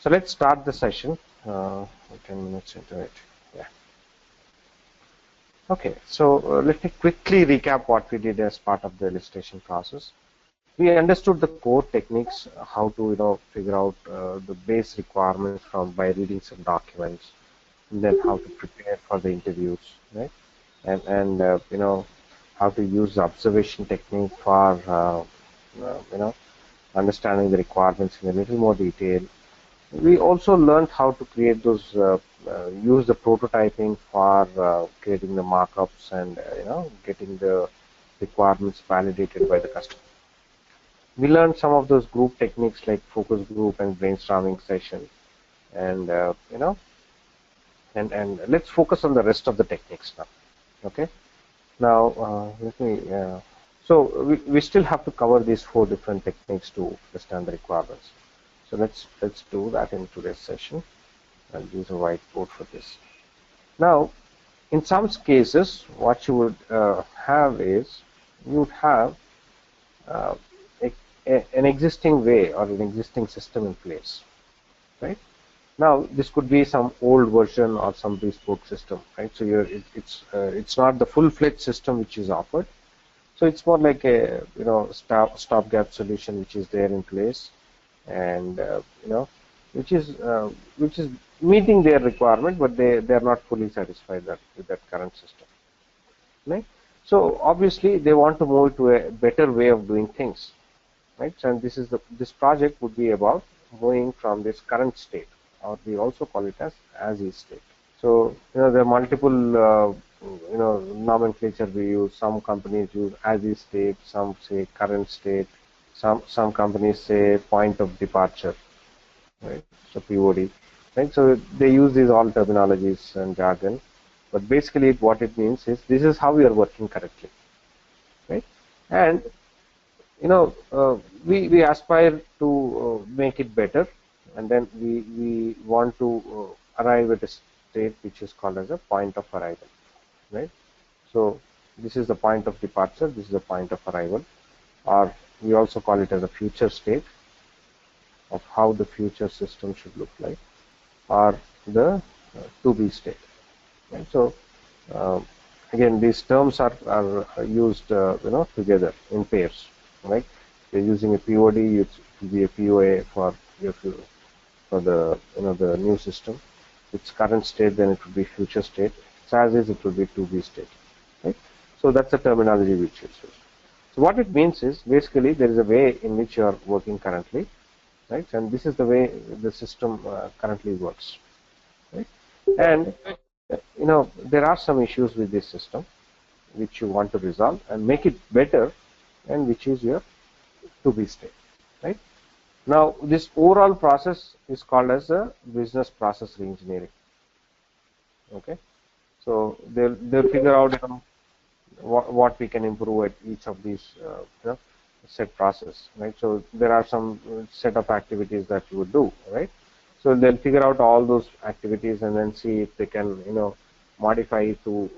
So let's start the session. 10 minutes into it. Yeah. Okay. So let me quickly recap what we did as part of the elicitation process. We understood the core techniques, how to figure out the base requirements from by reading some documents, and then how to prepare for the interviews, right? And how to use the observation technique for understanding the requirements in a little more detail. We also learned how to create those, use the prototyping for creating the markups and getting the requirements validated by the customer. We learned some of those group techniques like focus group and brainstorming session, and and let's focus on the rest of the techniques now. Okay. Now let me. So we still have to cover these 4 different techniques to understand the requirements. So let's do that in today's session. I'll use a whiteboard for this. Now, in some cases, what you would have is you would have an existing way or an existing system in place, right? Now, this could be some old version or some bespoke system, right? So it's not the full-fledged system which is offered. So it's more like a stopgap solution which is there in place, and which is meeting their requirement, but they are not fully satisfied with that current system, right? So obviously they want to move to a better way of doing things, right? And this project would be about moving from this current state, or we also call it as is state. So there are multiple nomenclature we use. Some companies use as is state, some say current state, some companies say point of departure, right? So POD, right? So they use these all terminologies and jargon, but basically what it means is this is how we are working currently, right? And we aspire to make it better, and then we want to arrive at a state which is called as a point of arrival, right? So this is the point of departure, this is the point of arrival, or we also call it as a future state of how the future system should look like, or the to be state, right? So again, these terms are used together in pairs, right? You're using a POD, it will be a POA for the the new system. Its current state, then it would be future state. It's as is, it would be to be state, right? So that's the terminology which is used. So what it means is basically there is a way in which you are working currently, right? And this is the way the system currently works, right? And there are some issues with this system which you want to resolve and make it better, and which is your to be state, right? Now this overall process is called as a business process reengineering. Okay, so they'll figure out what we can improve at each of these set process, right? So there are some set of activities that you would do, right? So they'll figure out all those activities and then see if they can modify it to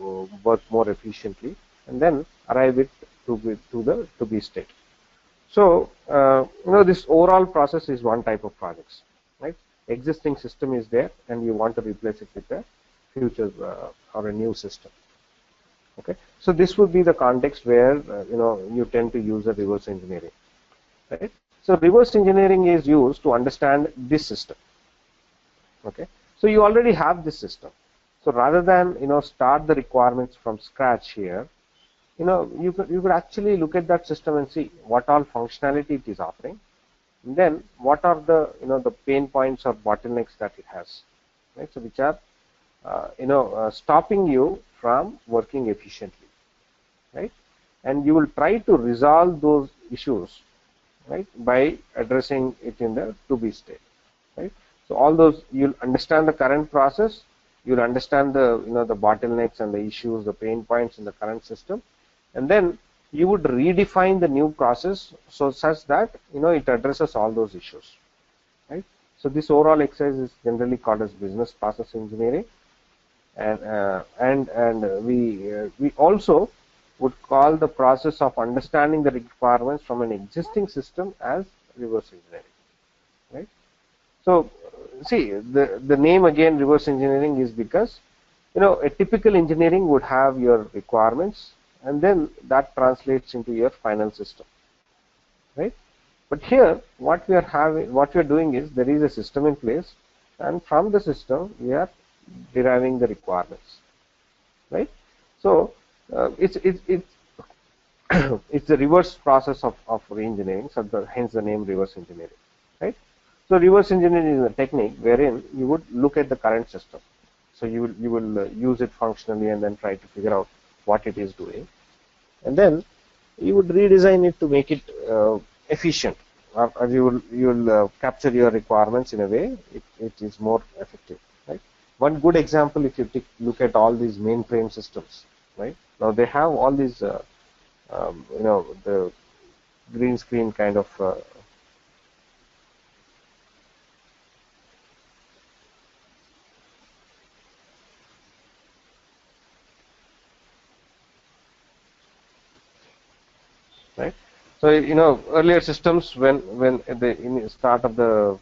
work more efficiently, and then arrive it to the to be state. So this overall process is one type of projects, right? Existing system is there, and you want to replace it with a future or a new system. Okay, so this would be the context where you tend to use a reverse engineering, right? So reverse engineering is used to understand this system. Okay, so you already have this system. So rather than start the requirements from scratch here, you could actually look at that system and see what all functionality it is offering, and then what are the the pain points or bottlenecks that it has, right? So which are stopping you from working efficiently, right? And you will try to resolve those issues, right, by addressing it in the to be state, right? So all those, you'll understand the current process, you'll understand the the bottlenecks and the issues, the pain points in the current system, and then you would redefine the new process so such that it addresses all those issues, right? So this overall exercise is generally called as business process engineering, and we also would call the process of understanding the requirements from an existing system as reverse engineering, right? So see, the name again, reverse engineering, is because a typical engineering would have your requirements, and then that translates into your final system, right? But here, what we are doing is there is a system in place, and from the system we are deriving the requirements, right? So it's it's the reverse process of re-engineering, so hence the name reverse engineering, right? So reverse engineering is a technique wherein you would look at the current system. So you will use it functionally and then try to figure out what it is doing, and then you would redesign it to make it efficient, or you will capture your requirements in a way it is more effective, right? One good example, if you look at all these mainframe systems, right? Now they have all these the green screen kind of right. So earlier systems, when at the in the start of the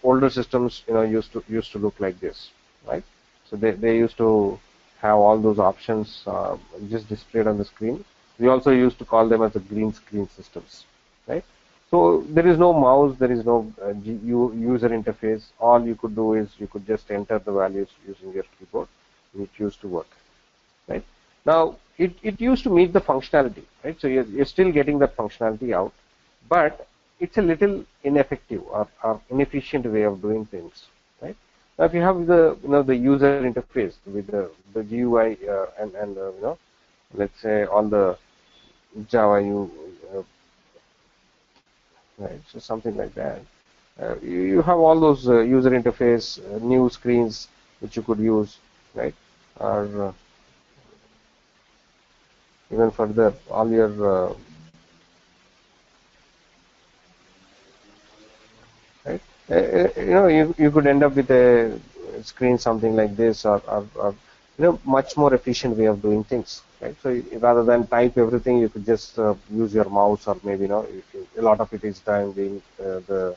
older systems, used to look like this, right? So they used to have all those options just displayed on the screen. We also used to call them as the green screen systems, right? So there is no mouse, there is no user interface. All you could do is you could just enter the values using your keyboard, and it used to work, right? Now it used to meet the functionality, right? So you're still getting that functionality out, but it's a little ineffective or inefficient way of doing things, right? Now if you have the user interface with the GUI and let's say on the Java right? So something like that. You have all those user interface, new screens which you could use, right? Or even further, all your right? You could end up with a screen something like this, or much more efficient way of doing things, right? So rather than type everything, you could just use your mouse, or maybe a lot of it is done being the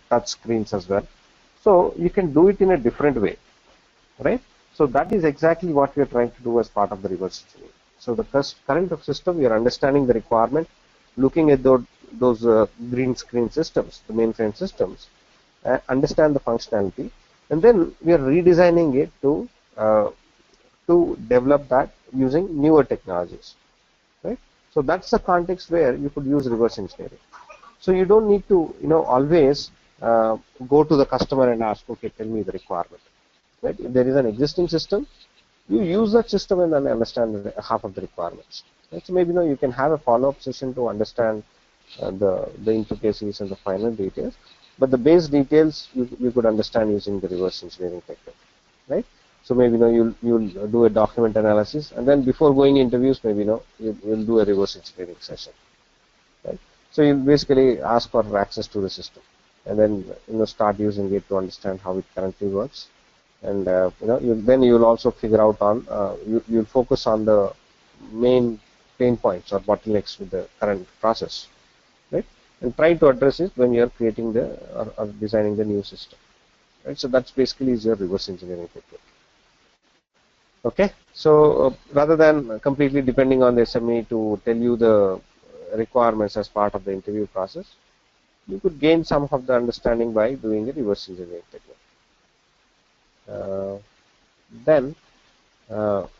touch screens as well. So you can do it in a different way, right? So that is exactly what we are trying to do as part of the reverse engineering. So the current system, we are understanding the requirement, looking at those green screen systems, the mainframe systems, understand the functionality, and then we are redesigning it to develop that using newer technologies, right? So that's the context where you could use reverse engineering. So you don't need to always go to the customer and ask, okay, tell me the requirement. Right? If there is an existing system, you use that system and then understand half of the requirements. Right? So maybe you can have a follow-up session to understand the intricacies and the final details, but the base details you could understand using the reverse engineering technique, right? So maybe you'll do a document analysis, and then before going interviews, maybe you'll do a reverse engineering session, right? So you basically ask for access to the system, and then start using it to understand how it currently works. And then you'll also figure out on you'll focus on the main pain points or bottlenecks with the current process, right? And try to address it when you're creating or designing the new system, right? So that's basically is your reverse engineering technique. Okay, so rather than completely depending on the SME to tell you the requirements as part of the interview process, you could gain some of the understanding by doing a reverse engineering technique. Then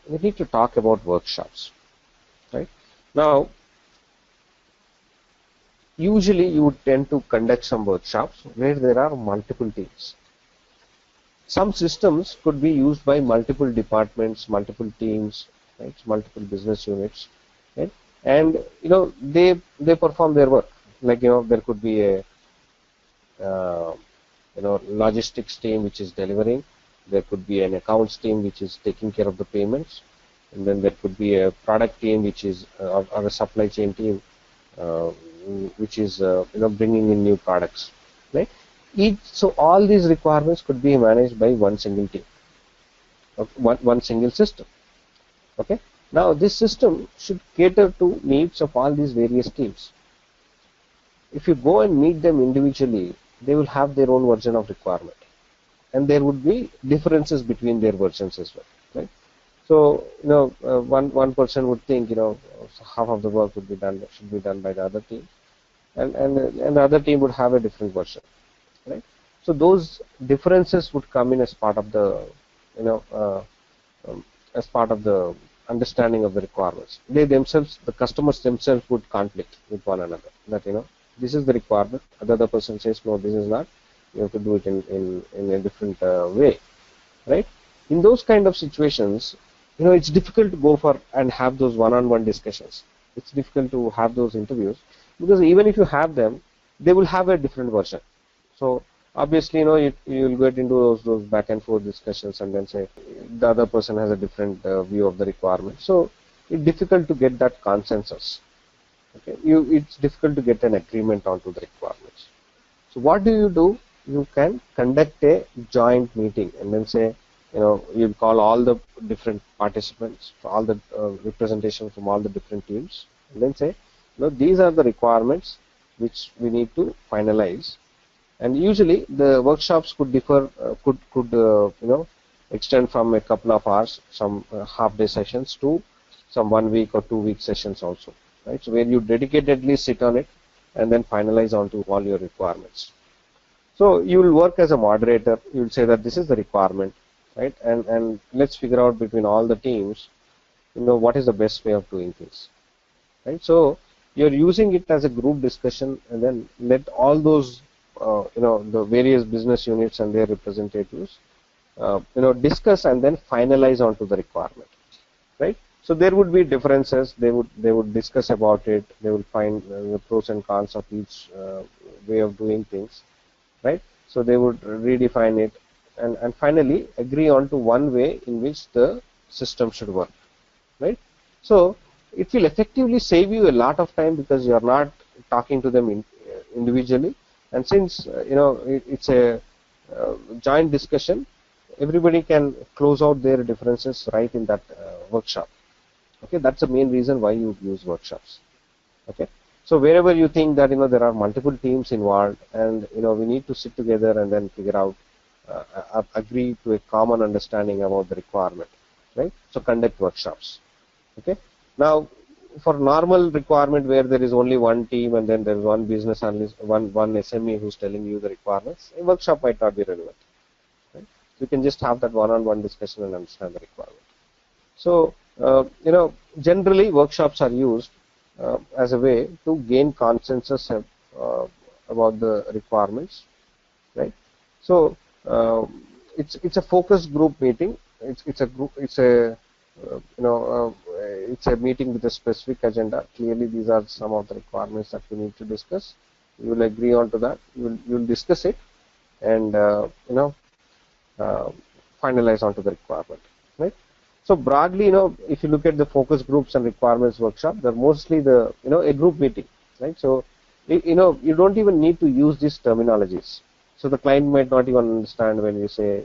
we need to talk about workshops, right? Now, usually you would tend to conduct some workshops where there are multiple teams. Some systems could be used by multiple departments, multiple teams, right? Multiple business units, right? And they perform their work. Like there could be a logistics team which is delivering. There could be an accounts team which is taking care of the payments, and then there could be a product team which is or a supply chain team which is bringing in new products, right? So all these requirements could be managed by one single team, one single system. Okay. Now this system should cater to needs of all these various teams. If you go and meet them individually, they will have their own version of requirement, and there would be differences between their versions as well, right? So one person would think half of the work would be done should be done by the other team, and the other team would have a different version, right? So those differences would come in as part of the you know as part of the understanding of the requirements. They themselves, the customers themselves, would conflict with one another. That this is the requirement. The other person says no, this is not. You have to do it in a different way, right? In those kind of situations, it's difficult to go for and have those one-on-one discussions. It's difficult to have those interviews because even if you have them, they will have a different version. So obviously, you'll get into those back and forth discussions, and then say the other person has a different view of the requirement. So it's difficult to get that consensus. Okay, it's difficult to get an agreement onto the requirements. So what do? You can conduct a joint meeting, and then say, you'll call all the different participants, all the representation from all the different teams, and then say, these are the requirements which we need to finalize. And usually the workshops could differ, could extend from a couple of hours, some half-day sessions, to some 1 week or 2 week sessions also, right? So where you dedicatedly sit on it and then finalize onto all your requirements. So you will work as a moderator. You will say that this is the requirement, right? And let's figure out between all the teams, what is the best way of doing things, right? So you're using it as a group discussion, and then let all those the various business units and their representatives discuss and then finalize onto the requirement, right? So there would be differences. They would discuss about it. They will find the pros and cons of each way of doing things, right? So they would redefine it and finally agree on to one way in which the system should work, right? So it will effectively save you a lot of time because you are not talking to them individually, and since it's a joint discussion, everybody can close out their differences right in that workshop. Okay, that's the main reason why you use workshops. Okay, so wherever you think that there are multiple teams involved, and we need to sit together and then figure out, agree to a common understanding about the requirement, right? So conduct workshops. Okay, now for normal requirement where there is only one team and then there is one business analyst, one SME who's telling you the requirements, a workshop might not be relevant. Right? So you can just have that one-on-one discussion and understand the requirement. So generally workshops are used as a way to gain consensus about the requirements, right? So it's a focus group meeting. It's a meeting with a specific agenda. Clearly, these are some of the requirements that we need to discuss. You will agree on to that. You'll discuss it, and finalize onto the requirement, right? So broadly, if you look at the focus groups and requirements workshop, they're mostly a group meeting, right? So you don't even need to use these terminologies. So the client might not even understand when you say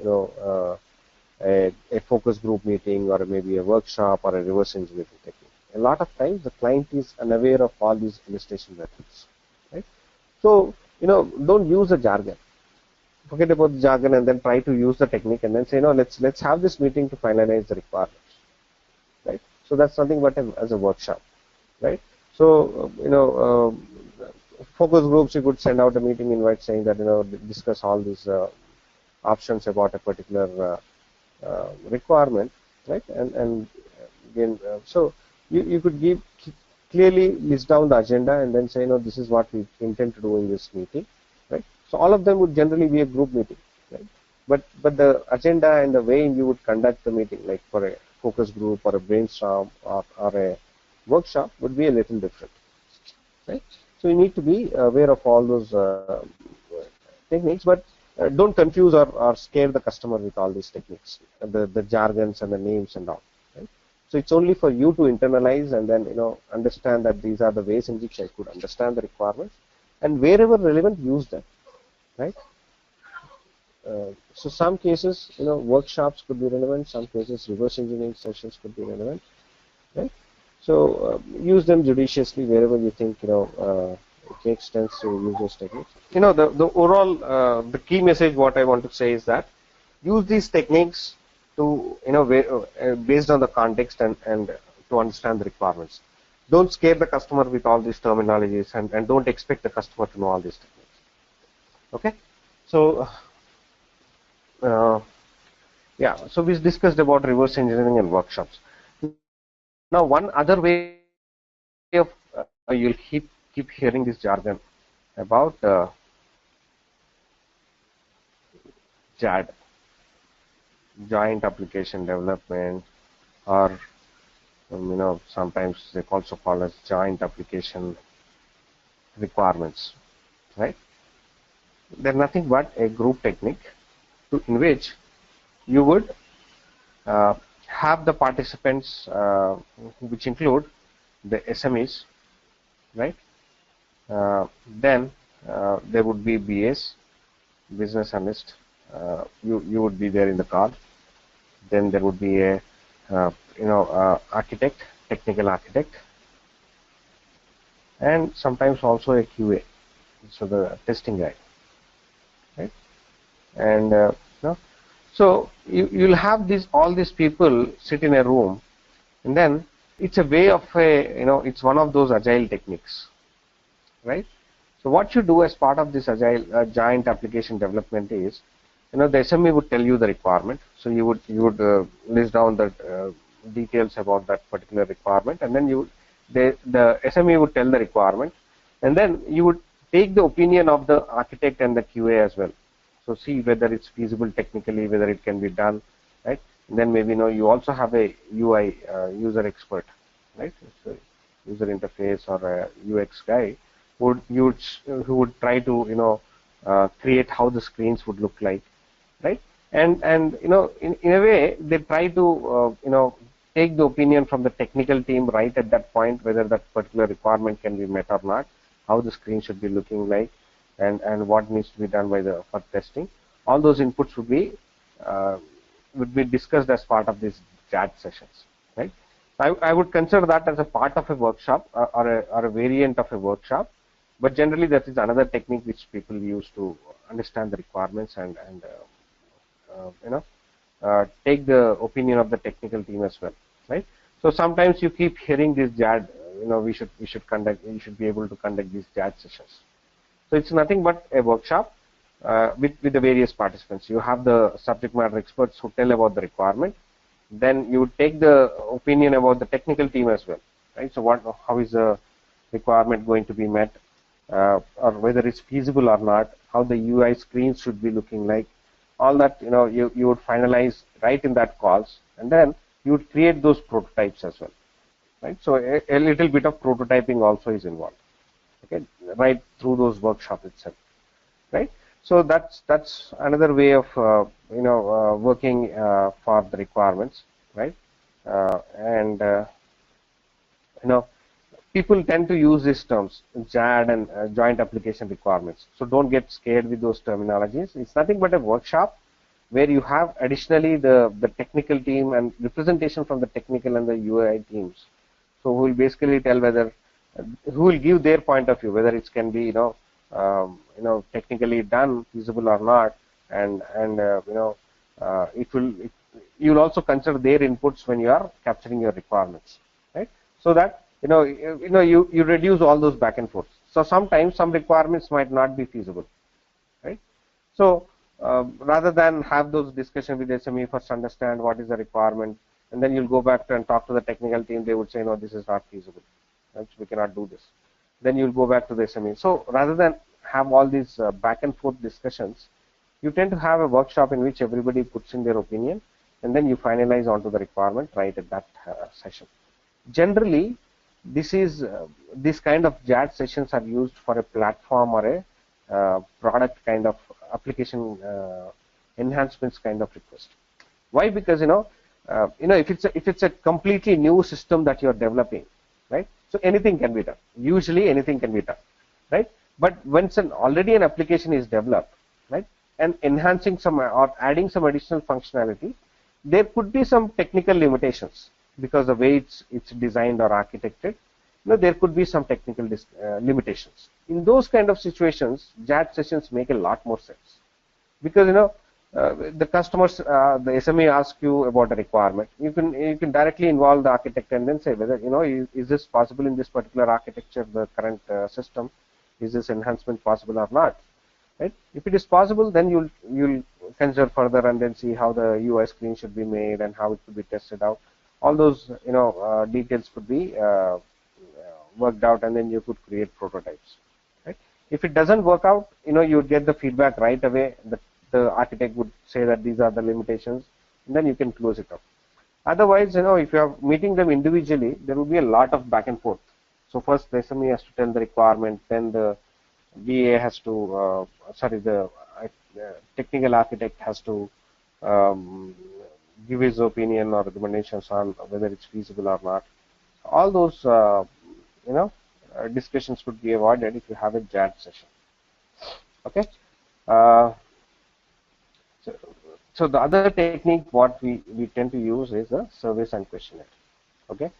a focus group meeting or maybe a workshop or a reverse engineering technique. A lot of times the client is unaware of all these illustration methods, right? So don't use the jargon. Forget about the jargon and then try to use the technique and then say, no, let's have this meeting to finalize the requirements, right? So that's nothing but as a workshop, right? So focus groups, you could send out a meeting invite saying that discuss all these options about a particular requirement, right? And again, so you could clearly list down the agenda and then say, this is what we intend to do in this meeting, right? So all of them would generally be a group meeting, right? But the agenda and the way you would conduct the meeting, like for a focus group or a brainstorm or a workshop, would be a little different, right? So you need to be aware of all those techniques, but don't confuse or scare the customer with all these techniques, the jargons and the names and all. Right? So it's only for you to internalize and then understand that these are the ways in which I could understand the requirements, and wherever relevant, use them. Right? So some cases, workshops could be relevant. Some cases, reverse engineering sessions could be relevant. Right? So use them judiciously wherever you think Okay, extensive users techniques. The overall the key message what I want to say is that use these techniques to based on the context and to understand the requirements. Don't scare the customer with all these terminologies and don't expect the customer to know all these techniques. Okay, so yeah, so we discussed about reverse engineering and workshops. Now, one other way of you'll keep hearing this jargon about JAD, joint application development, or sometimes they also call as joint application requirements, right? They're nothing but a group technique in which you would have the participants, which include the SMEs, right? Then there would be BAs, business analyst. You would be there in the call. Then there would be a architect, technical architect, and sometimes also a QA, so the testing guy, right? And so you'll have all these people sit in a room, and then it's a way of it's one of those agile techniques, right? So what you do as part of this agile giant application development is, the SME would tell you the requirement. So you would list down the details about that particular requirement, and then the SME would tell the requirement, and then you would take the opinion of the architect and the QA as well. So see whether it's feasible technically, whether it can be done, right? And then maybe you also have a UI user expert, right? So user interface or a UX guy who would try to create how the screens would look like, right? And in a way they try to take the opinion from the technical team right at that point, whether that particular requirement can be met or not, how the screen should be looking like, and what needs to be done for testing. All those inputs would be discussed as part of these chat sessions, right? I would consider that as a part of a workshop or a variant of a workshop, but generally that is another technique which people use to understand the requirements and take the opinion of the technical team as well, right? So sometimes you keep hearing this JAD, we should be able to conduct these JAD sessions. So it's nothing but a workshop with the various participants. You have the subject matter experts who tell about the requirement. Then you would take the opinion about the technical team as well, right? So how is the requirement going to be met, or whether it's feasible or not, how the UI screens should be looking like, all that you would finalize right in that calls, and then you would create those prototypes as well, right? So a little bit of prototyping also is involved, okay, right through those workshops itself, right? So that's another way of working for the requirements, right? And people tend to use these terms, JAD and joint application requirements. So don't get scared with those terminologies. It's nothing but a workshop where you have additionally the technical team and representation from the technical and the UI teams. So who will basically tell who will give their point of view, whether it can be technically done, feasible or not, and you'll also consider their inputs when you are capturing your requirements, right? So that you reduce all those back and forth. So sometimes some requirements might not be feasible, right? So rather than have those discussions with SME, first understand what is the requirement, and then you'll go back and talk to the technical team. They would say, no, this is not feasible, right? We cannot do this. Then you'll go back to the SME. So rather than have all these back and forth discussions, you tend to have a workshop in which everybody puts in their opinion, and then you finalize onto the requirement right at that session. Generally, this kind of JAD sessions are used for a platform or a product kind of application enhancements kind of request. Why? Because if it's a completely new system that you're developing, right? So anything can be done. Usually anything can be done, right? But once already an application is developed, right, and enhancing some or adding some additional functionality, there could be some technical limitations because the way it's designed or architected, there could be some technical limitations. In those kind of situations, chat sessions make a lot more sense, because the customers, the SME asks you about a requirement. You can directly involve the architect and then say whether is this possible in this particular architecture, the current system, is this enhancement possible or not, right? If it is possible, then you'll consider further and then see how the UI screen should be made and how it could be tested out. All those details could be worked out, and then you could create prototypes, right? If it doesn't work out, you would get the feedback right away. The architect would say that these are the limitations, and then you can close it up. Otherwise, if you are meeting them individually, there will be a lot of back and forth. So first the SME has to tell the requirement, then the BA has to, the technical architect has to give his opinion or recommendations on whether it's feasible or not. All those discussions could be avoided if you have a chat session. Okay. So the other technique what we tend to use is the surveys and questionnaire. Okay.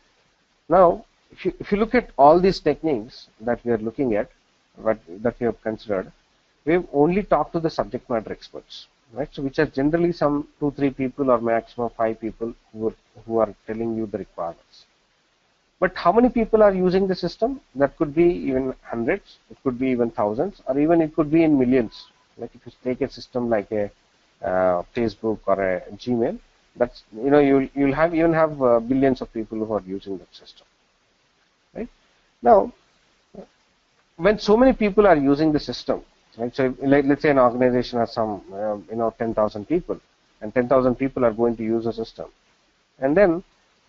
Now, if you look at all these techniques that we are looking at, that we have considered, we have only talked to the subject matter experts, right? So which are generally some 2-3 people or maximum 5 people who are telling you the requirements. But how many people are using the system? That could be even hundreds, it could be even thousands, or even it could be in millions. Like if you take a system like a Facebook or a Gmail, that's you'll even have billions of people who are using that system, right? Now, when so many people are using the system, right? So let's say an organization has some 10,000 people, and 10,000 people are going to use the system, and then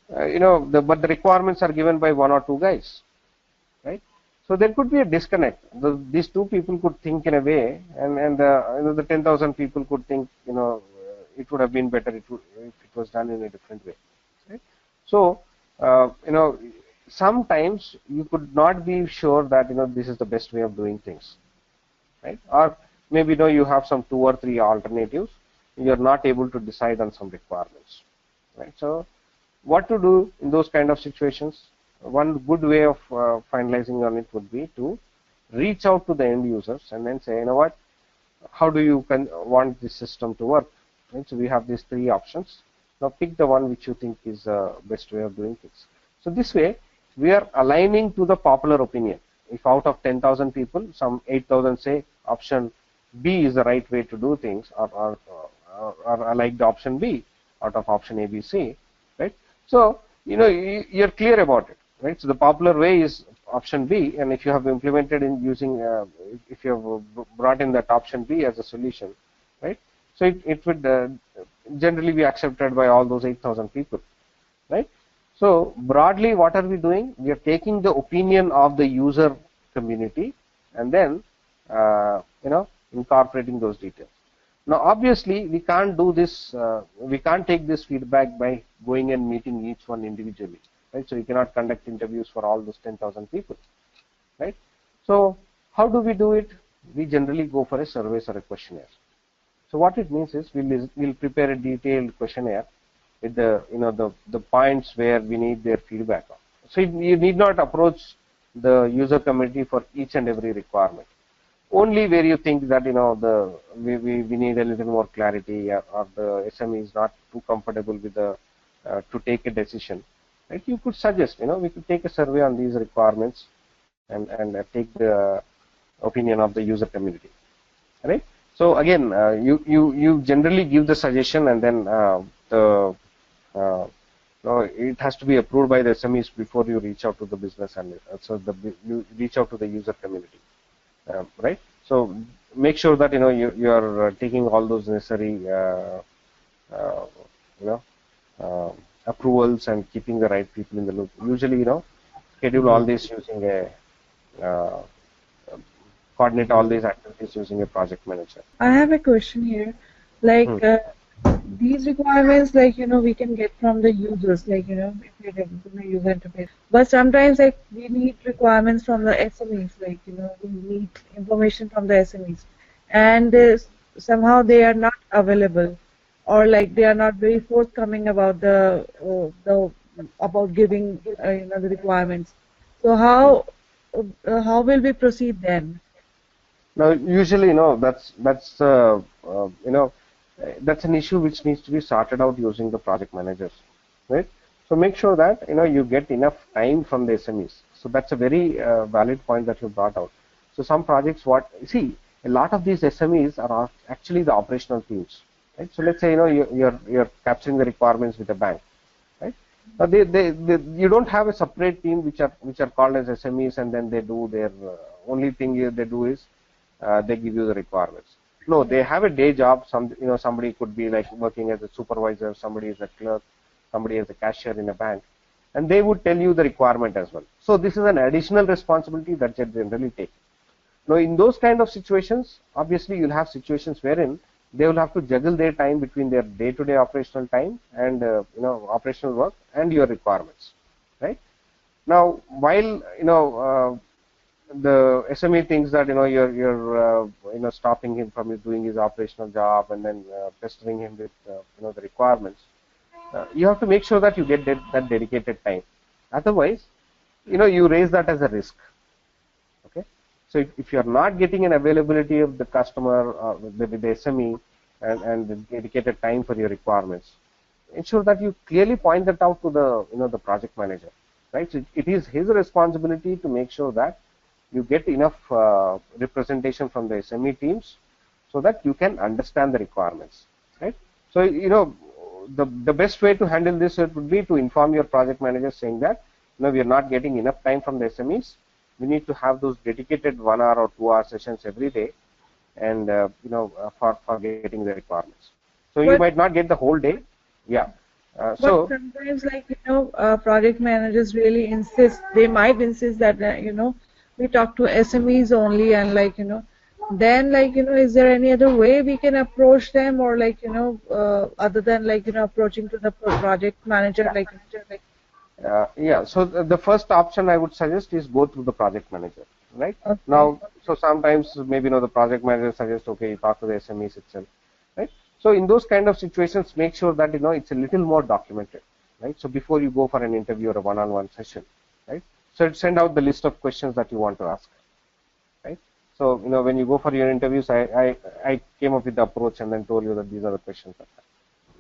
but the requirements are given by 1 or 2 guys, right? So there could be a disconnect. These 2 people could think in a way, and the 10,000 people could think it would have been better if it was done in a different way, right? So sometimes you could not be sure that this is the best way of doing things, right? Or maybe you have some 2 or 3 alternatives. You are not able to decide on some requirements, right? So what to do in those kind of situations? One good way of finalizing on it would be to reach out to the end users and then say, what, how do you want this system to work? Right? So we have these 3 options. Now pick the one which you think is the best way of doing things. So this way we are aligning to the popular opinion. If out of 10,000 people, some 8,000 say option B is the right way to do things, or I like the option B out of option A, B, C, right? So you're clear about it, right? So the popular way is option B, and if you have implemented in using, if you have brought in that option B as a solution, right? So it would generally be accepted by all those 8,000 people, right? So broadly, what are we doing? We are taking the opinion of the user community and then incorporating those details. Now, obviously, we can't do this. We can't take this feedback by going and meeting each one individually, right? So you cannot conduct interviews for all those 10,000 people, right? So how do we do it? We generally go for a survey or a questionnaire. So what it means is we'll prepare a detailed questionnaire with the points where we need their feedback on. So you need not approach the user community for each and every requirement. Only where you think that we need a little more clarity, or the SME is not too comfortable with to take a decision, right? You could suggest, we could take a survey on these requirements and take the opinion of the user community, right? So again, you generally give the suggestion, and then it has to be approved by the SMEs before you reach out to the business, and so you reach out to the user community. Right. So make sure that you are taking all those necessary approvals and keeping the right people in the loop. Usually, schedule all this using a coordinate all these activities using a project manager. I have a question here, like these requirements, like we can get from the users, like if you're developing a user interface. But sometimes, like we need requirements from the SMEs, like we need information from the SMEs, and somehow they are not available, or like they are not very forthcoming about about giving the requirements. So how will we proceed then? Now, usually, that's an issue which needs to be sorted out using the project managers, right? So make sure that you get enough time from the SMEs. So that's a very valid point that you brought out. So some projects, what see, a lot of these SMEs are actually the operational teams, right? So let's say you're capturing the requirements with a bank, right? You don't have a separate team which are called as SMEs, and then they do their only thing they do is they give you the requirements. No, they have a day job. Somebody could be like working as a supervisor, somebody is a clerk, somebody is a cashier in a bank, and they would tell you the requirement as well. So this is an additional responsibility that they generally take. Now, in those kind of situations, obviously you'll have situations wherein they will have to juggle their time between their day-to-day operational time and operational work and your requirements, right? Now, while the SME thinks that you're stopping him from doing his operational job and then pestering him with the requirements. You have to make sure that you get that dedicated time. Otherwise, you raise that as a risk. Okay, so if you're not getting an availability of the customer with the SME and the dedicated time for your requirements, ensure that you clearly point that out to the project manager, right? So it is his responsibility to make sure that you get enough representation from the SME teams so that you can understand the requirements, right? So the best way to handle this would be to inform your project manager saying that we are not getting enough time from the SMEs. We need to have those dedicated 1 hour or 2 hour sessions every day, and for getting the requirements. So you But might not get the whole day, yeah. but So sometimes, like, project managers really insist, they might insist that, we talk to SMEs only, and like, then, like, is there any other way we can approach them, or like, other than like, approaching to the project manager, like, yeah, so the first option I would suggest is go through the project manager, right? okay, Now, so sometimes maybe the project manager suggests, okay, you talk to the SMEs itself, right? So in those kind of situations, make sure that it's a little more documented, right? So before you go for an interview or a one-on-one session, right? So send out the list of questions that you want to ask, right? So when you go for your interviews, I came up with the approach and then told you that these are the questions.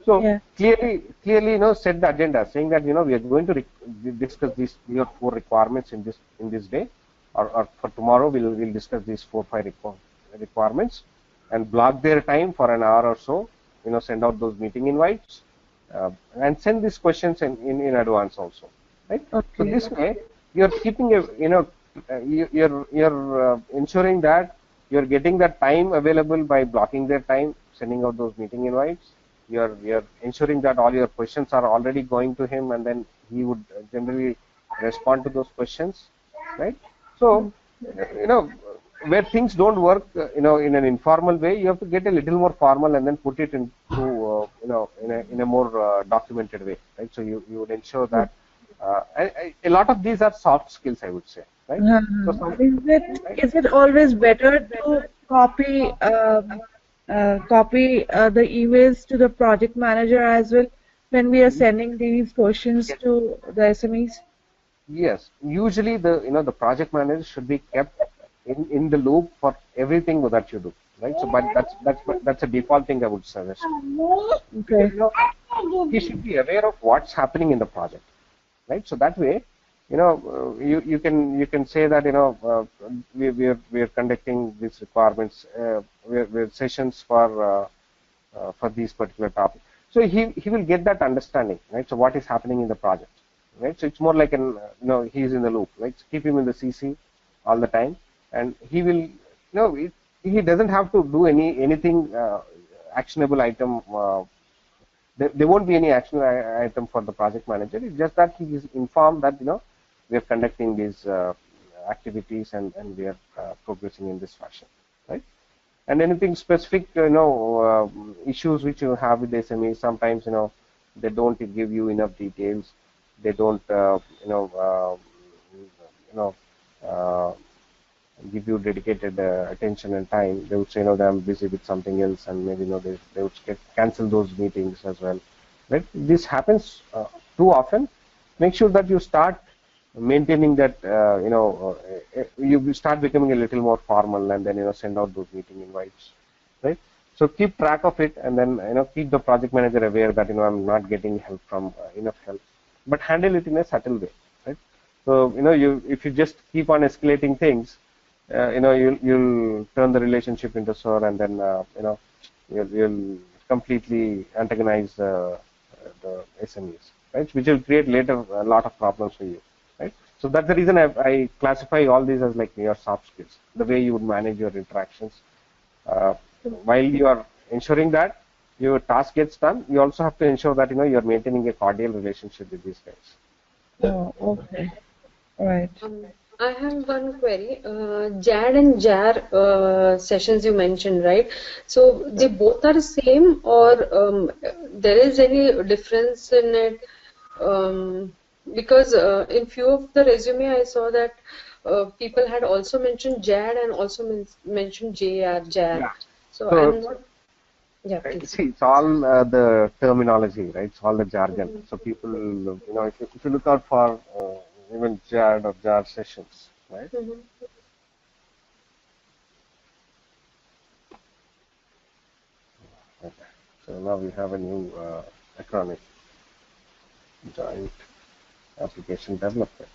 So yeah, clearly, set the agenda, saying that we are going to discuss these your 4 requirements in this day, or for tomorrow we'll discuss these 4 5 requirements, and block their time for an hour or so. Send out those meeting invites, and send these questions in advance also, right? So okay, this way, you're keeping you're ensuring that you're getting that time available by blocking their time, sending out those meeting invites. You're ensuring that all your questions are already going to him, and then he would generally respond to those questions, right? So you know where things don't work in an informal way, you have to get a little more formal and then put it into in a more documented way, right? So you would ensure yeah. that a lot of these are soft skills, I would say, right? So some, right? Is it always better to copy the emails to the project manager as well when we are sending these questions to the SMEs? Yes, usually the project manager should be kept in the loop for everything that you do, right? So, but that's a default thing I would suggest, because Okay. he should be aware of what's happening in the project, right? So that way, you can say that we're conducting these requirements, we're sessions for these particular topics. So he will get that understanding, right? So what is happening in the project, right? So it's more like he's in the loop, right? So keep him in the CC all the time, and he will, he doesn't have to do anything actionable item. There won't be any action item for the project manager. It's just that he is informed that we are conducting these activities, and we are progressing in this fashion, right? And anything specific, issues which you have with the SME, sometimes they don't give you enough details. They don't, you know, uh, give you dedicated attention and time. They would say, that I'm busy with something else, and maybe they would cancel those meetings as well. Right? This happens too often. Make sure that you start maintaining that, you start becoming a little more formal, and then, send out those meeting invites, right? So keep track of it, and then, keep the project manager aware that, I'm not getting help from enough help, but handle it in a subtle way, right? So, if you just keep on escalating things, you'll turn the relationship into sour, and then, you'll completely antagonize the SMEs, right? Which will create later a lot of problems for you, right? So that's the reason I classify all these as like your soft skills, the way you would manage your interactions. Uh, while you are ensuring that your task gets done, you also have to ensure that, you're maintaining a cordial relationship with these guys. Oh, okay. Right. I have one query. JAD and JAR sessions you mentioned, right? So they both are same, or there is any difference in it? Because in few of the resume I saw that people had also mentioned JAD and also mentioned JAR. Yeah. So So, I'm not. Yeah, please. see, it's all the terminology, right? It's all the jargon. So people, if you look out for even JAD or JAR sessions, right? Mm-hmm. Okay. So now we have a new acronym, Joint Application Development,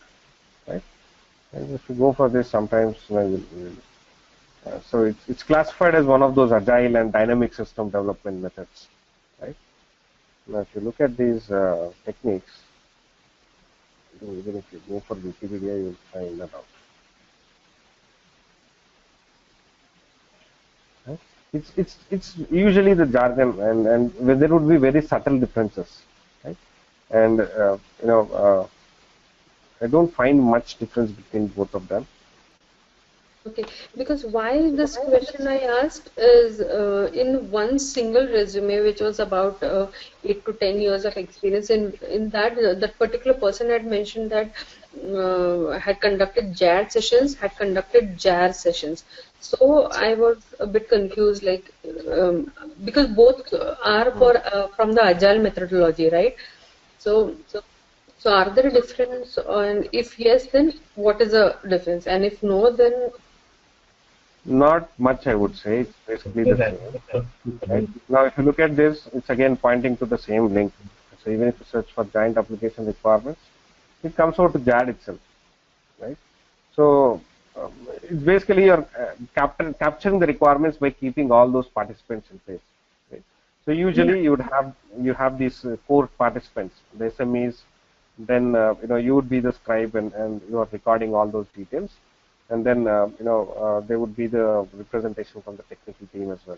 right? And if you go for this, sometimes, so it's classified as one of those agile and dynamic system development methods, right? Now, if you look at these techniques, even if you go for Wikipedia, you'll find that out. Right? It's usually the jargon, and there would be very subtle differences, right? And I don't find much difference between both of them. Okay, because why this question I asked is in one single resume, which was about 8 to 10 years of experience. In that that particular person had mentioned that had conducted JAD sessions, had conducted JAR sessions. So I was a bit confused, like because both are for from the agile methodology, right? So are there a difference? And if yes, then what is the difference? And if no, then Not much, I would say. It's basically the same. Right? Now, if you look at this, it's again pointing to the same link. So even if you search for giant application requirements, it comes out to JAD itself, right? So it's basically you're capturing the requirements by keeping all those participants in place. Right? So usually you have these core participants, the SMEs. Then you would be the scribe, and you are recording all those details. And then there would be the representation from the technical team as well,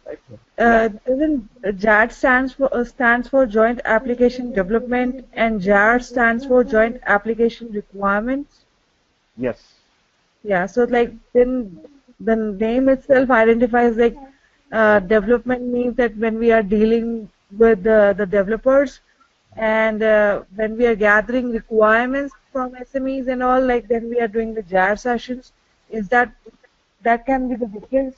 right? Yeah. Doesn't JAD stands for Joint Application Development, and JAR stands for Joint Application Requirements? Yes. Yeah, so like then the name itself identifies like development means that when we are dealing with the developers, and when we are gathering requirements from SMEs and all, like then we are doing the JAR sessions. Is that can be the difference?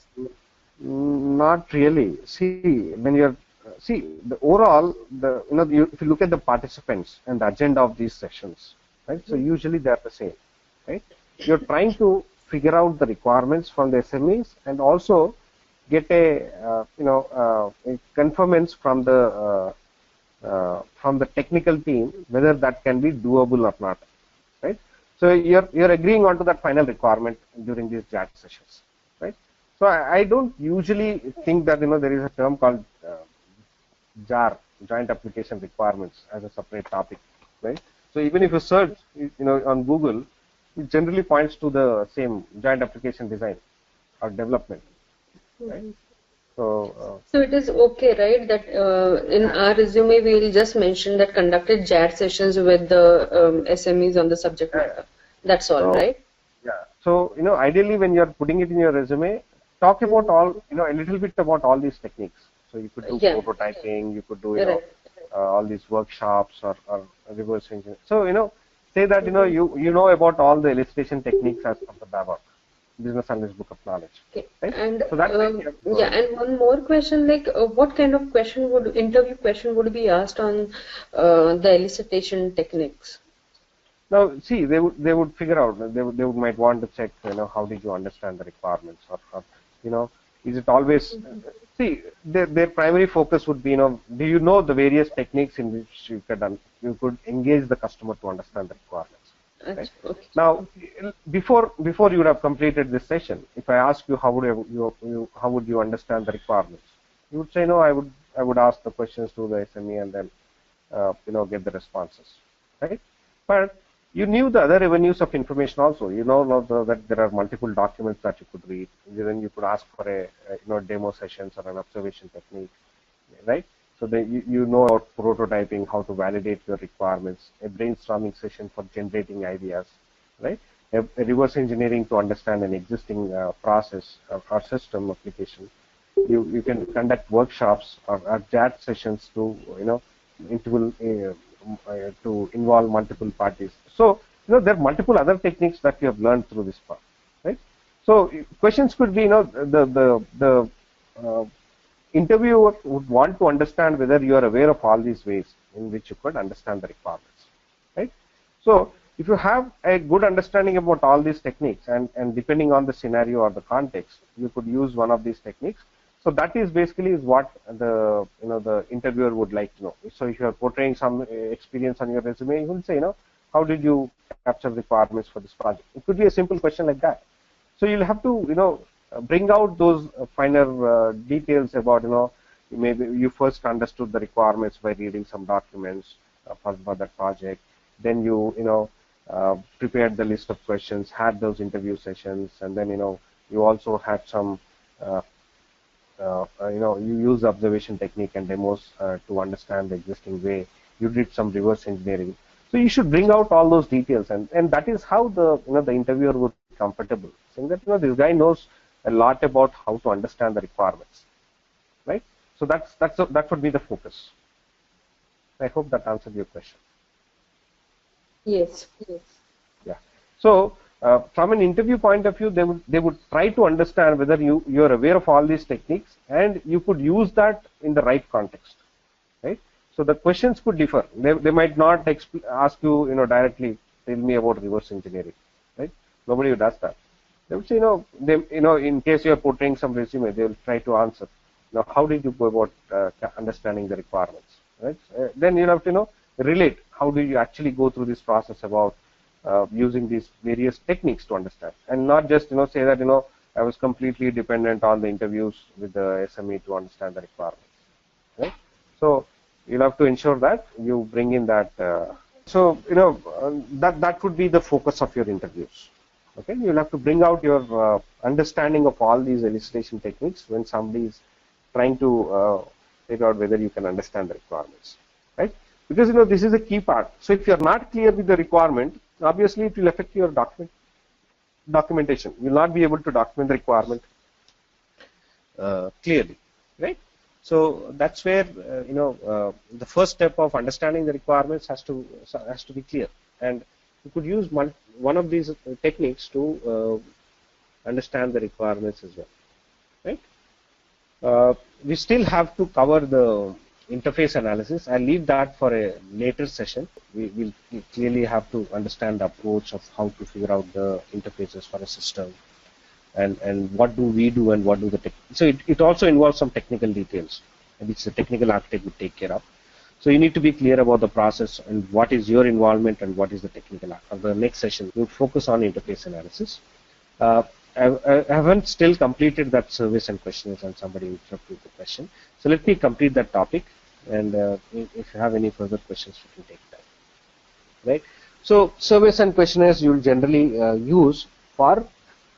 Not really. See, when you're see the overall, if you look at the participants and the agenda of these sessions, right? So usually they are the same, right? You're trying to figure out the requirements from the SMEs, and also get a confirmance from the technical team whether that can be doable or not, right? So you're agreeing on to that final requirement during these JAT sessions, right? So I don't usually think that there is a term called JAR, Joint Application Requirements, as a separate topic, right? So even if you search, on Google, it generally points to the same Joint Application Design or Development, right? So it is okay, right, that in our resume we will just mention that conducted JAD sessions with the SMEs on the subject matter. That's all, So, right? yeah. So, ideally when you're putting it in your resume, talk about all, a little bit about all these techniques. So you could do Yeah. prototyping, you could do, Right. all these workshops or reverse engineering. So, say that, you know about all the elicitation techniques as per the BABAC, Business Analyst Book of Knowledge, Okay. right? And So that yeah, and one more question, like what kind of interview question would be asked on the elicitation techniques? Now, see, they would figure out, they would might want to check, how did you understand the requirements, or is it always, see, their primary focus would be, do you know the various techniques in which you could engage the customer to understand the requirements, right? Okay. Now, before you would have completed this session, if I ask you how would you understand the requirements, you would say, no, I would ask the questions to the SME and then get the responses, right? But you knew the other avenues of information also. That there are multiple documents that you could read. Then you could ask for a demo sessions or an observation technique, right? So you know about prototyping, how to validate your requirements, a brainstorming session for generating ideas, right? A reverse engineering to understand an existing process or system application. You can conduct workshops or chat sessions to to involve multiple parties. So there are multiple other techniques that you have learned through this part, right? So questions could be, the interviewer would want to understand whether you are aware of all these ways in which you could understand the requirements, right? So if you have a good understanding about all these techniques, and depending on the scenario or the context, you could use one of these techniques. So that is basically is what the interviewer would like to know. So if you are portraying some experience on your resume, you will say, how did you capture requirements for this project? It could be a simple question like that. So you'll have to bring out those finer details about maybe you first understood the requirements by reading some documents for that project. Then prepared the list of questions, had those interview sessions, and then you also had some you use observation technique and demos to understand the existing way. You did some reverse engineering. So you should bring out all those details, and that is how the interviewer would be comfortable, saying that this guy knows a lot about how to understand the requirements, right? So that would be the focus. I hope that answered your question. Yes. Yeah. So from an interview point of view, they would try to understand whether you're aware of all these techniques and you could use that in the right context, right? So the questions could differ. They might not ask you directly, tell me about reverse engineering, right? Nobody does that. They would say, in case you're portraying some resume, they will try to answer. Now, how did you go about understanding the requirements, right? Then you'll have to relate. How do you actually go through this process about using these various techniques to understand, and not just say that I was completely dependent on the interviews with the SME to understand the requirements, right? So you'll have to ensure that you bring in that. That would be the focus of your interviews. Okay, you'll have to bring out your understanding of all these elicitation techniques when somebody is trying to figure out whether you can understand the requirements, right? Because this is a key part. So if you're not clear with the requirement, obviously it will affect your documentation. You'll not be able to document the requirement clearly, right? So that's where the first step of understanding the requirements has to be clear, and you could use one of these techniques to understand the requirements as well, right? We still have to cover the interface analysis. I'll leave that for a later session. We will clearly have to understand the approach of how to figure out the interfaces for a system, and what do we do and what do the so it also involves some technical details which the technical architect would take care of. So you need to be clear about the process and what is your involvement and what is the technical. The next session we'll focus on interface analysis. I haven't still completed that surveys and questionnaires, and somebody interrupted the question. So let me complete that topic, and if you have any further questions, we can take that. Right. So surveys and questionnaires you will generally use for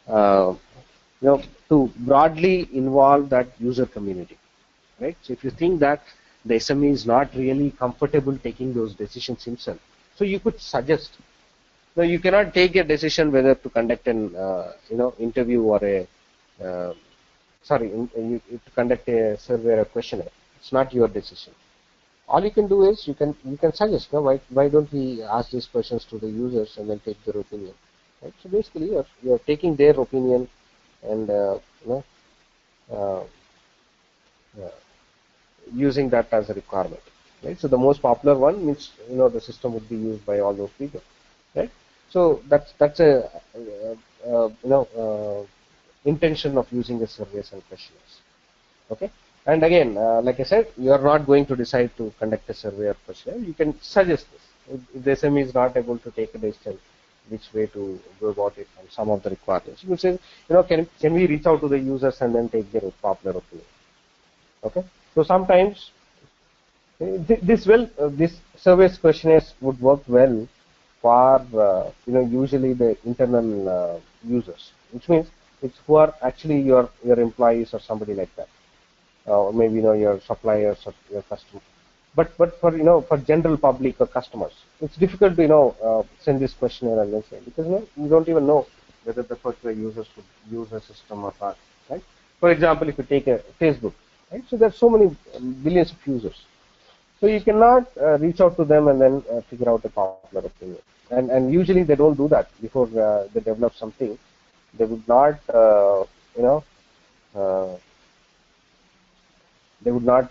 to broadly involve that user community. Right. So if you think that the SME is not really comfortable taking those decisions himself, so you could suggest. No, you cannot take a decision whether to conduct an interview or to conduct a survey or a questionnaire. It's not your decision. All you can do is you can suggest. No, why don't we ask these questions to the users and then take their opinion? Right? So basically, you're taking their opinion and using that as a requirement. Right? So the most popular one means the system would be used by all those people. right? So that's a intention of using a surveys and questionnaires. Okay, and again, like I said, you are not going to decide to conduct a survey or questionnaire. You can suggest this if the SME is not able to take a decision which way to go about it on some of the requirements. You say, can we reach out to the users and then take their popular opinion? Okay, so sometimes this surveys questionnaires would work well for usually the internal users, which means it's who are actually your employees or somebody like that, or maybe your suppliers or your customers. But for for general public or customers, it's difficult to send this questionnaire and then say, because you don't even know whether the particular users would use the system or not, right? For example, if you take a Facebook, right? So there's so many billions of users, so you cannot reach out to them and then figure out a popular opinion. And usually they don't do that before they develop something. They would not you know uh, they would not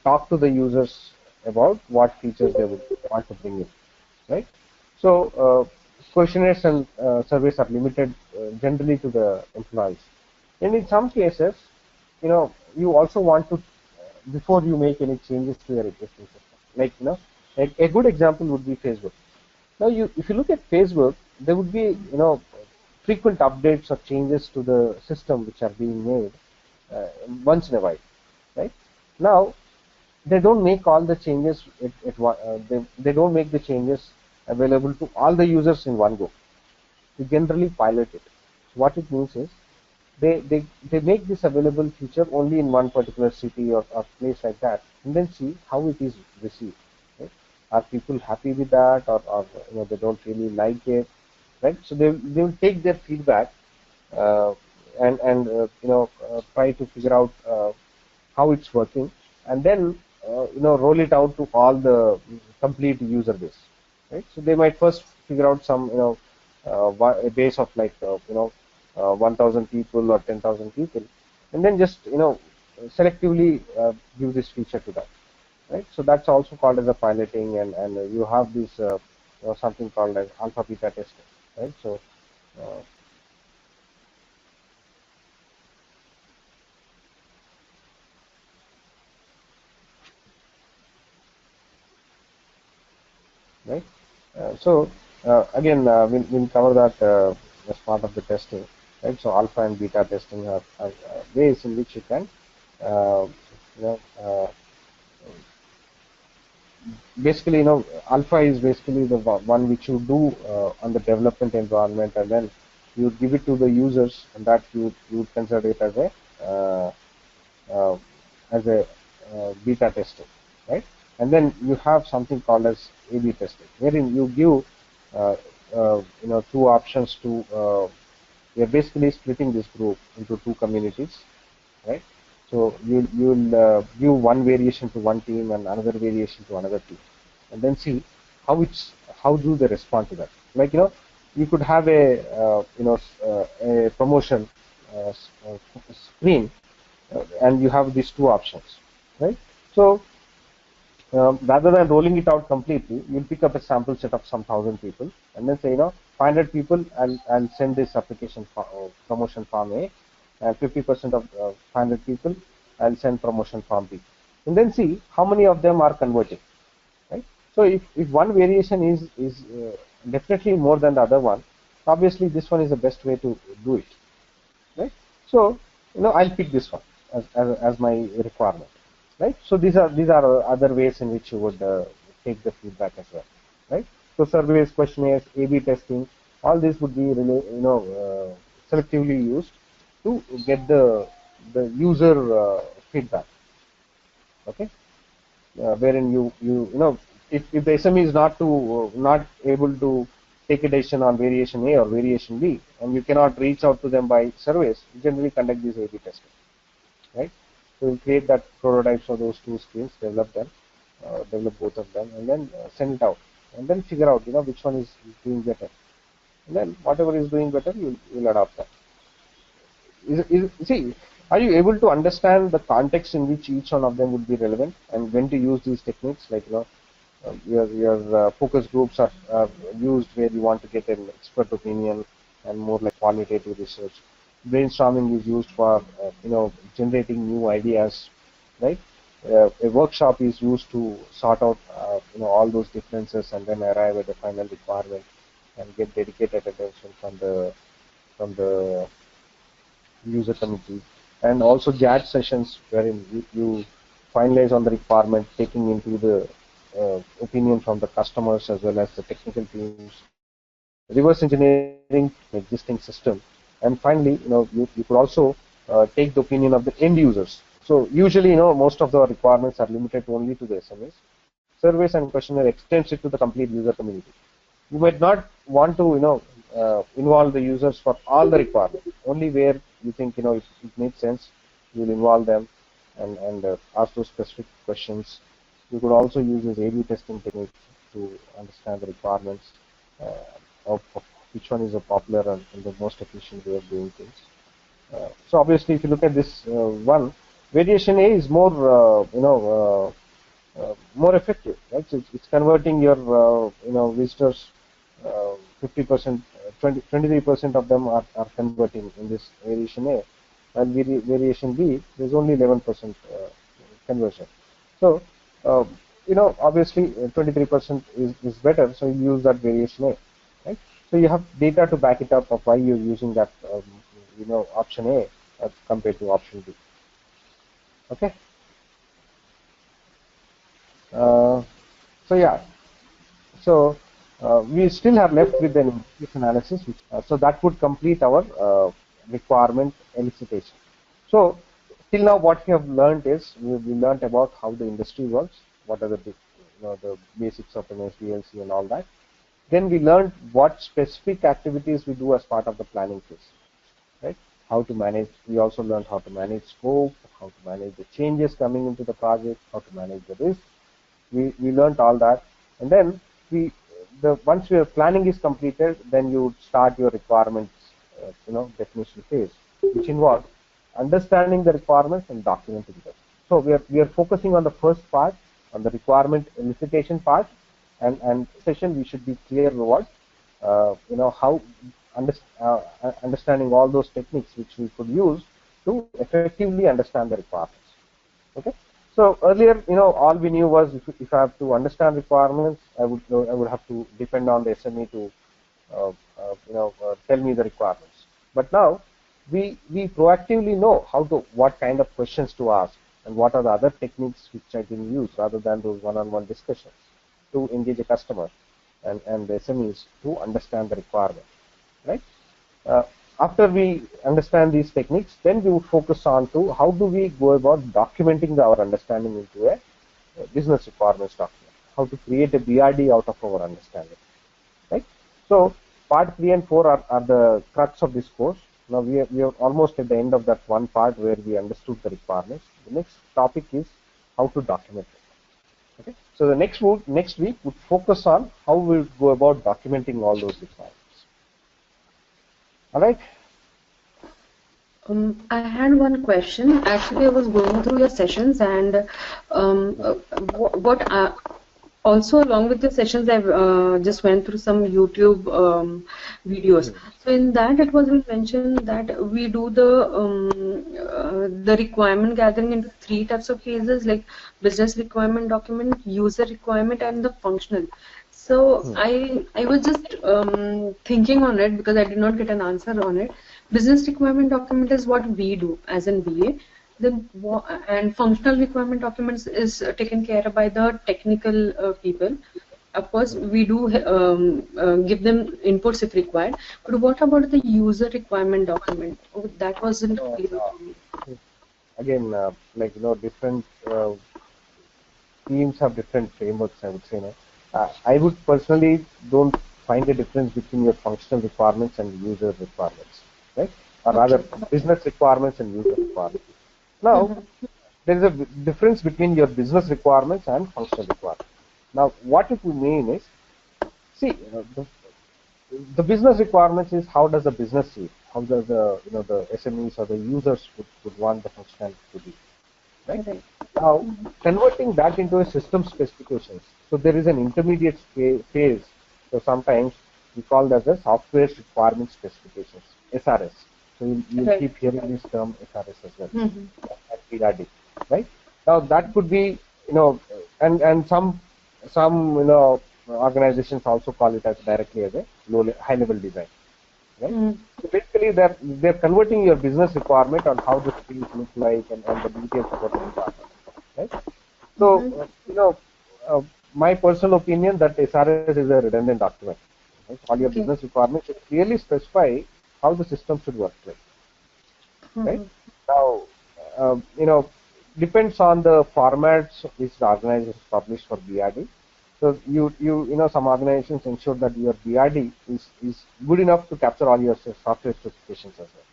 talk to the users about what features they would want to bring in, right? So questionnaires and surveys are limited generally to the employees, and in some cases, you also want to before you make any changes to your existing system. Like a good example would be Facebook. Now, if you look at Facebook, there would be frequent updates or changes to the system which are being made uh, once in a while, right? Now, they don't make all the changes. They don't make the changes available to all the users in one go. They generally pilot it. So what it means is they make this available feature only in one particular city or place like that, and then see how it is received. Right? Are people happy with that, or they don't really like it, right? So they will take their feedback uh, and try to figure out how it's working, and then roll it out to all the complete user base, right? So they might first figure out some a base of like 1,000 people or 10,000 people, and then just selectively give this feature to them, right? So that's also called as a piloting, and you have this something called as alpha beta testing, right? So uh, right? Again, we'll cover that as part of the testing, right? So alpha and beta testing are ways in which you can, uh, you know, uh, basically, alpha is basically the one which you do on the development environment, and then you give it to the users, and that you would consider it uh, uh, as a beta testing, right? And then you have something called as A/B testing, wherein you give two options to. You're basically splitting this group into two communities, right? So you'll give one variation to one team and another variation to another team, and then see how do they respond to that. Like you could have a promotion screen, and you have these two options, right? So rather than rolling it out completely, you'll pick up a sample set of some 1,000 people, and then say 500 people, and send this promotion form A, and 50% of 500 people, I'll send promotion form B, and then see how many of them are converting, right? So if one variation is definitely more than the other one, obviously this one is the best way to do it, right? So I'll pick this one as my requirement, right? So these are other ways in which you would take the feedback as well, right? So surveys, questionnaires, A/B testing, all this would be really selectively used to get the user feedback, okay? Wherein if the SME is not able to take a decision on variation A or variation B, and you cannot reach out to them by surveys, you generally conduct this A/B testing, right? So you create that prototypes of those two screens, develop both of them, and then send it out, and then figure out which one is doing better, and then whatever is doing better, you'll adopt that. See, are you able to understand the context in which each one of them would be relevant, and when to use these techniques? Like Your focus groups are used where you want to get an expert opinion and more like qualitative research. Brainstorming is used for generating new ideas, right? A workshop is used to sort out all those differences and then arrive at the final requirement and get dedicated attention from the user committee, and also JAT sessions wherein you finalize on the requirement, taking into the opinion from the customers as well as the technical teams, reverse engineering existing system, and finally, you could also take the opinion of the end users. So usually, most of the requirements are limited only to the SMEs. Surveys and questionnaire extends it to the complete user community. You might not want to involve the users for all the requirements, only where you think it makes sense you'll involve them and ask those specific questions. You could also use this A/B testing technique to understand the requirements of which one is a popular and the most efficient way of doing things. So obviously, if you look at this one, variation A is more more effective, right? So it's converting your visitors 50%, 23% of them are converting in this variation A, and variation B there's only 11% conversion. So obviously 23% is better, so you use that variation A, right? So you have data to back it up of why you're using that option A compared to option B. Okay. So yeah, so we still have left with an implicit analysis, so that would complete our requirement elicitation. So till now, what we have learned is we learned about how the industry works, what are the basics of an SDLC and all that. Then we learned what specific activities we do as part of the planning phase, right? How to manage. We also learned how to manage scope, how to manage the changes coming into the project, how to manage the risk. We learned all that, and then once your planning is completed, then you start your requirements definition phase, which involves understanding the requirements and documenting them. So we are focusing on the first part, on the requirement elicitation part, and session we should be clear about how understanding all those techniques which we could use to effectively understand the requirements. Okay. So earlier, all we knew was if I have to understand requirements, I would have to depend on the SME to tell me the requirements. But now we proactively know what kind of questions to ask and what are the other techniques which I can use rather than those one-on-one discussions to engage a customer and the SMEs to understand the requirement, right? After we understand these techniques, then we would focus on to how do we go about documenting our understanding into a business requirements document, how to create a BRD out of our understanding, right? So part 3 and 4 are the crux of this course. Now we are almost at the end of that one part where we understood the requirements. The next topic is how to document it. Okay? So the next week would focus on how we go about documenting all those requirements. All right. I had one question. Actually, I was going through your sessions, and what also along with the sessions, I just went through some YouTube videos. So in that, it was mentioned that we do the requirement gathering into 3 types of phases, like business requirement document, user requirement, and the functional. So I was just thinking on it because I did not get an answer on it. Business requirement document is what we do as in BA. Then and functional requirement documents is taken care of by the technical people. Of course, we do give them inputs if required. But what about the user requirement document? Oh, that wasn't clear to me. Again, different teams have different frameworks, I would say. I would personally don't find a difference between your functional requirements and user requirements, right? Or rather, business requirements and user requirements. Now, there is a difference between your business requirements and functional requirements. Now, what it would mean is, see, the business requirements is how does the business see it? How does the SMEs or the users would want the functionality to be, right? Right. Now, converting that into a system specifications. So there is an intermediate phase. So sometimes we call that as software requirement specifications, SRS. So you'll Right. keep hearing this term SRS as well, Mm-hmm. and PRD, right? Now that could be, and some organizations also call it as directly as a high level design, right? Mm-hmm. So basically, they're converting your business requirement on how the screens look like and the details about the requirement, right? So, Mm-hmm. uh, my personal opinion that SRS is a redundant document. Right? All your Okay. business requirements should clearly specify how the system should work, right? Mm-hmm. Now, depends on the formats which the organization publish for BRD. So some organizations ensure that your BRD is good enough to capture all your software specifications as well,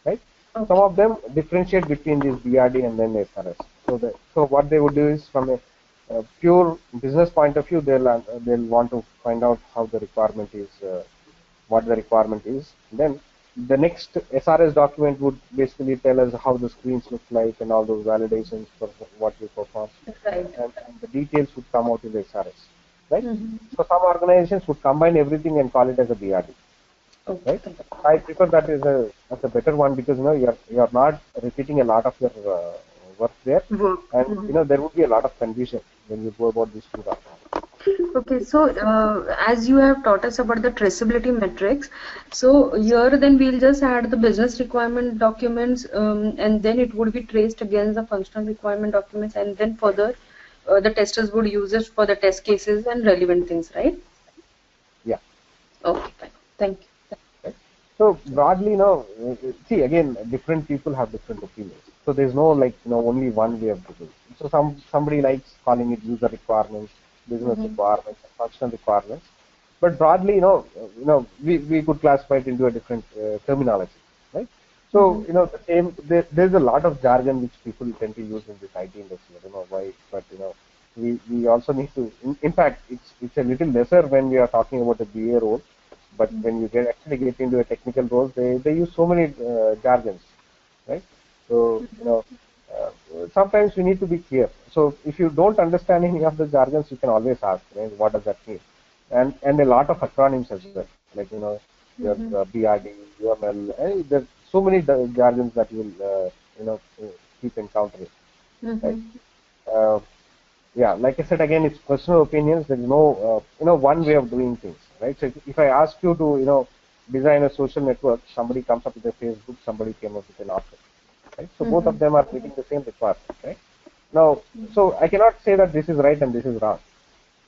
right? Some Okay. of them differentiate between this BRD and then SRS. So what they would do is from a pure business point of view, they'll want to find out how the requirement is, what the requirement is. Then the next SRS document would basically tell us how the screens look like and all those validations for what you perform, Right. and the details would come out in the SRS, right? Mm-hmm. So some organizations would combine everything and call it as a BRD, right? Okay. I prefer that as a better one because you're not repeating a lot of your work there, Work. and Mm-hmm. there would be a lot of confusion when you go about these two documents. Okay, so as you have taught us about the traceability metrics, so here then we'll just add the business requirement documents, and then it would be traced against the functional requirement documents, and then further the testers would use it for the test cases and relevant things, right? Yeah. Okay, fine. Thank you. Right? So broadly, see again, different people have different opinions. So there's no like only one way of doing it. So somebody likes calling it user requirements, business Mm-hmm. requirements, functional requirements. But broadly, we could classify it into a different terminology, right? Mm-hmm. So there's a lot of jargon which people tend to use in this IT industry. I don't know why, but we also need to. In fact, it's a little lesser when we are talking about a BA role, but when you actually get into a technical role, they use so many jargons, right? So sometimes we need to be clear. So if you don't understand any of the jargons, you can always ask, right, what does that mean? And a lot of acronyms as well, like your Mm-hmm. BRD, UML. There's so many jargons that you will keep encountering, right? Mm-hmm. Uh, yeah, like I said again, it's personal opinions. There is no one way of doing things, right? So if I ask you to design a social network, somebody comes up with a Facebook, somebody came up with an Outlook, right? So both Mm-hmm. of them are meeting the same requirement, right? Now, so I cannot say that this is right and this is wrong,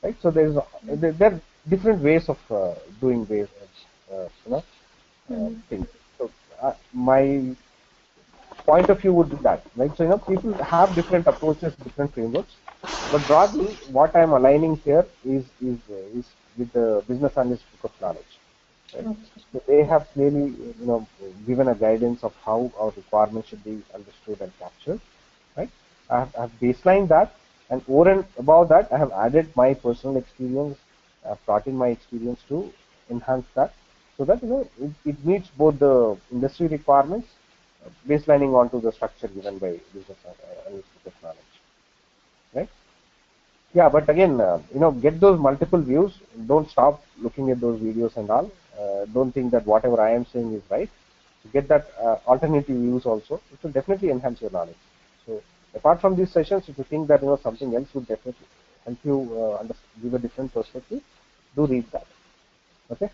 right? So there are different ways of doing ways, Mm-hmm. things. So my point of view would be that, right? So people have different approaches, different frameworks, but broadly, what I'm aligning here is with the business analyst book of knowledge, right? Okay. So they have clearly, given a guidance of how our requirements should be understood and captured, right? I have baselined that, and over and above that, I have added my personal experience, I've brought in my experience to enhance that, so that it meets both the industry requirements, baselining onto the structure given by business analytical knowledge, right? Yeah, but again, get those multiple views. Don't stop looking at those videos and all. Don't think that whatever I am saying is right. Get that alternative views also. It will definitely enhance your knowledge. So apart from these sessions, if you think that something else would definitely help you give a different perspective, do read that. Okay.